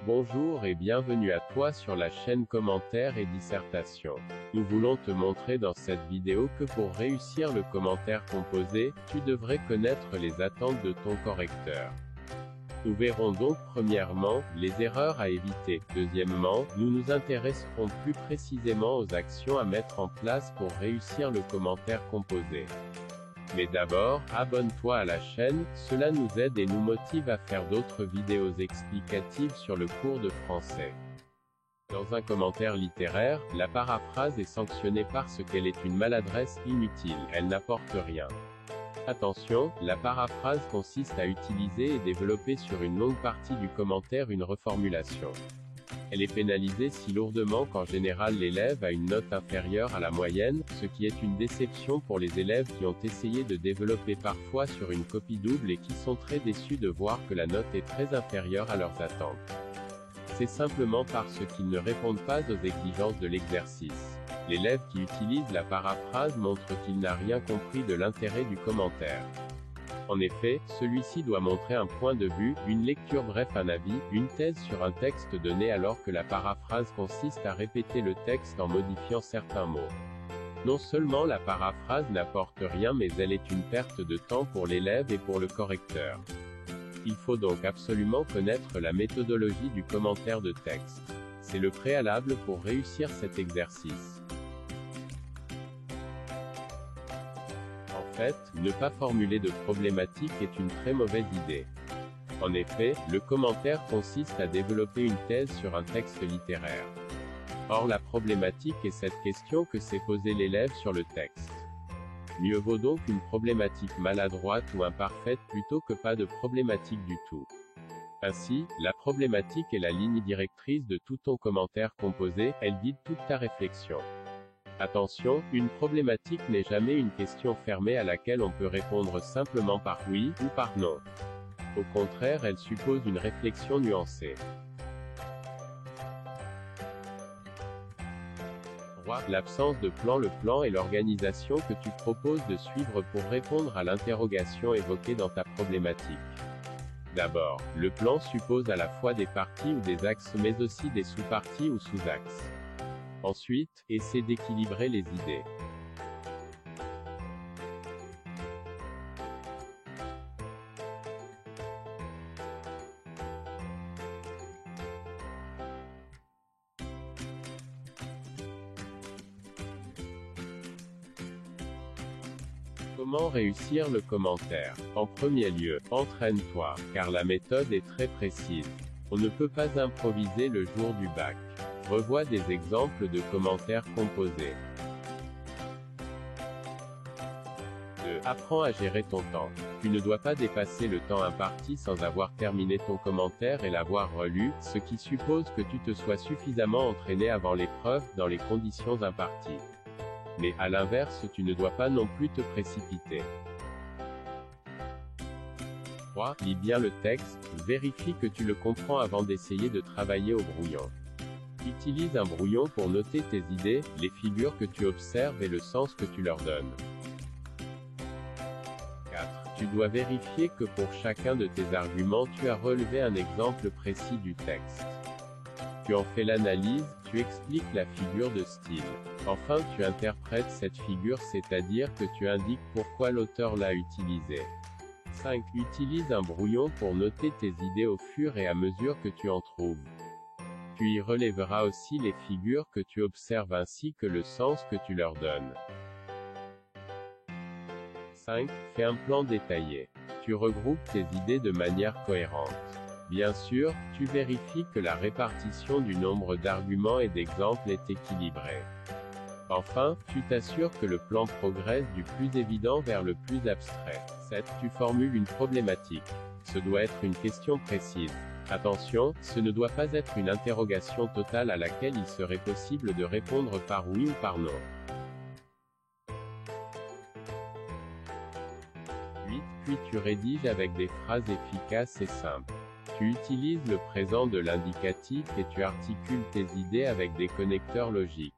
Bonjour et bienvenue à toi sur la chaîne Commentaires et Dissertations. Nous voulons te montrer dans cette vidéo que pour réussir le commentaire composé, tu devrais connaître les attentes de ton correcteur. Nous verrons donc premièrement, les erreurs à éviter. Deuxièmement, nous nous intéresserons plus précisément aux actions à mettre en place pour réussir le commentaire composé. Mais d'abord, abonne-toi à la chaîne, cela nous aide et nous motive à faire d'autres vidéos explicatives sur le cours de français. Dans un commentaire littéraire, la paraphrase est sanctionnée parce qu'elle est une maladresse inutile, elle n'apporte rien. Attention, la paraphrase consiste à utiliser et développer sur une longue partie du commentaire une reformulation. Elle est pénalisée si lourdement qu'en général l'élève a une note inférieure à la moyenne, ce qui est une déception pour les élèves qui ont essayé de développer parfois sur une copie double et qui sont très déçus de voir que la note est très inférieure à leurs attentes. C'est simplement parce qu'ils ne répondent pas aux exigences de l'exercice. L'élève qui utilise la paraphrase montre qu'il n'a rien compris de l'intérêt du commentaire. En effet, celui-ci doit montrer un point de vue, une lecture bref un avis, une thèse sur un texte donné alors que la paraphrase consiste à répéter le texte en modifiant certains mots. Non seulement la paraphrase n'apporte rien mais elle est une perte de temps pour l'élève et pour le correcteur. Il faut donc absolument connaître la méthodologie du commentaire de texte. C'est le préalable pour réussir cet exercice. En fait, ne pas formuler de problématique est une très mauvaise idée. En effet, le commentaire consiste à développer une thèse sur un texte littéraire. Or la problématique est cette question que s'est posée l'élève sur le texte. Mieux vaut donc une problématique maladroite ou imparfaite plutôt que pas de problématique du tout. Ainsi, la problématique est la ligne directrice de tout ton commentaire composé, elle guide toute ta réflexion. Attention, une problématique n'est jamais une question fermée à laquelle on peut répondre simplement par oui ou par non. Au contraire, elle suppose une réflexion nuancée. 3. L'absence de plan. Le plan est l'organisation que tu proposes de suivre pour répondre à l'interrogation évoquée dans ta problématique. D'abord, le plan suppose à la fois des parties ou des axes mais aussi des sous-parties ou sous-axes. Ensuite, essaie d'équilibrer les idées. Comment réussir le commentaire? En premier lieu, entraîne-toi, car la méthode est très précise. On ne peut pas improviser le jour du bac. Revois des exemples de commentaires composés. 2. Apprends à gérer ton temps. Tu ne dois pas dépasser le temps imparti sans avoir terminé ton commentaire et l'avoir relu, ce qui suppose que tu te sois suffisamment entraîné avant l'épreuve, dans les conditions imparties. Mais, à l'inverse, tu ne dois pas non plus te précipiter. 3. Lis bien le texte, vérifie que tu le comprends avant d'essayer de travailler au brouillon. Utilise un brouillon pour noter tes idées, les figures que tu observes et le sens que tu leur donnes. 4. Tu dois vérifier que pour chacun de tes arguments tu as relevé un exemple précis du texte. Tu en fais l'analyse, tu expliques la figure de style. Enfin tu interprètes cette figure, c'est-à-dire que tu indiques pourquoi l'auteur l'a utilisée. 5. Utilise un brouillon pour noter tes idées au fur et à mesure que tu en trouves. Tu y relèveras aussi les figures que tu observes ainsi que le sens que tu leur donnes. 5. Fais un plan détaillé. Tu regroupes tes idées de manière cohérente. Bien sûr, tu vérifies que la répartition du nombre d'arguments et d'exemples est équilibrée. Enfin, tu t'assures que le plan progresse du plus évident vers le plus abstrait. 7. Tu formules une problématique. Ce doit être une question précise. Attention, ce ne doit pas être une interrogation totale à laquelle il serait possible de répondre par oui ou par non. 8. Puis tu rédiges avec des phrases efficaces et simples. Tu utilises le présent de l'indicatif et tu articules tes idées avec des connecteurs logiques.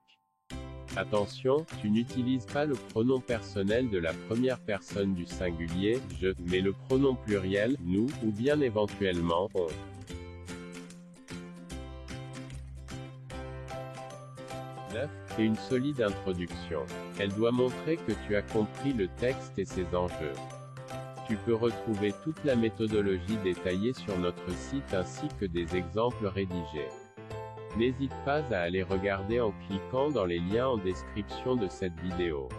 Attention, tu n'utilises pas le pronom personnel de la première personne du singulier, je, mais le pronom pluriel, nous, ou bien éventuellement, on. 9. Fais une solide introduction. Elle doit montrer que tu as compris le texte et ses enjeux. Tu peux retrouver toute la méthodologie détaillée sur notre site ainsi que des exemples rédigés. N'hésite pas à aller regarder en cliquant dans les liens en description de cette vidéo.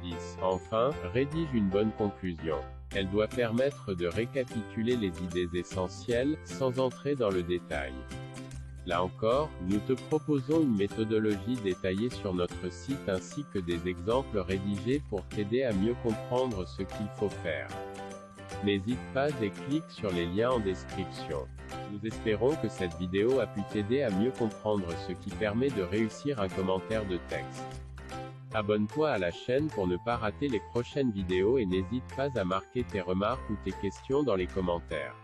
10. Enfin, rédige une bonne conclusion. Elle doit permettre de récapituler les idées essentielles, sans entrer dans le détail. Là encore, nous te proposons une méthodologie détaillée sur notre site ainsi que des exemples rédigés pour t'aider à mieux comprendre ce qu'il faut faire. N'hésite pas et clique sur les liens en description. Nous espérons que cette vidéo a pu t'aider à mieux comprendre ce qui permet de réussir un commentaire de texte. Abonne-toi à la chaîne pour ne pas rater les prochaines vidéos et n'hésite pas à marquer tes remarques ou tes questions dans les commentaires.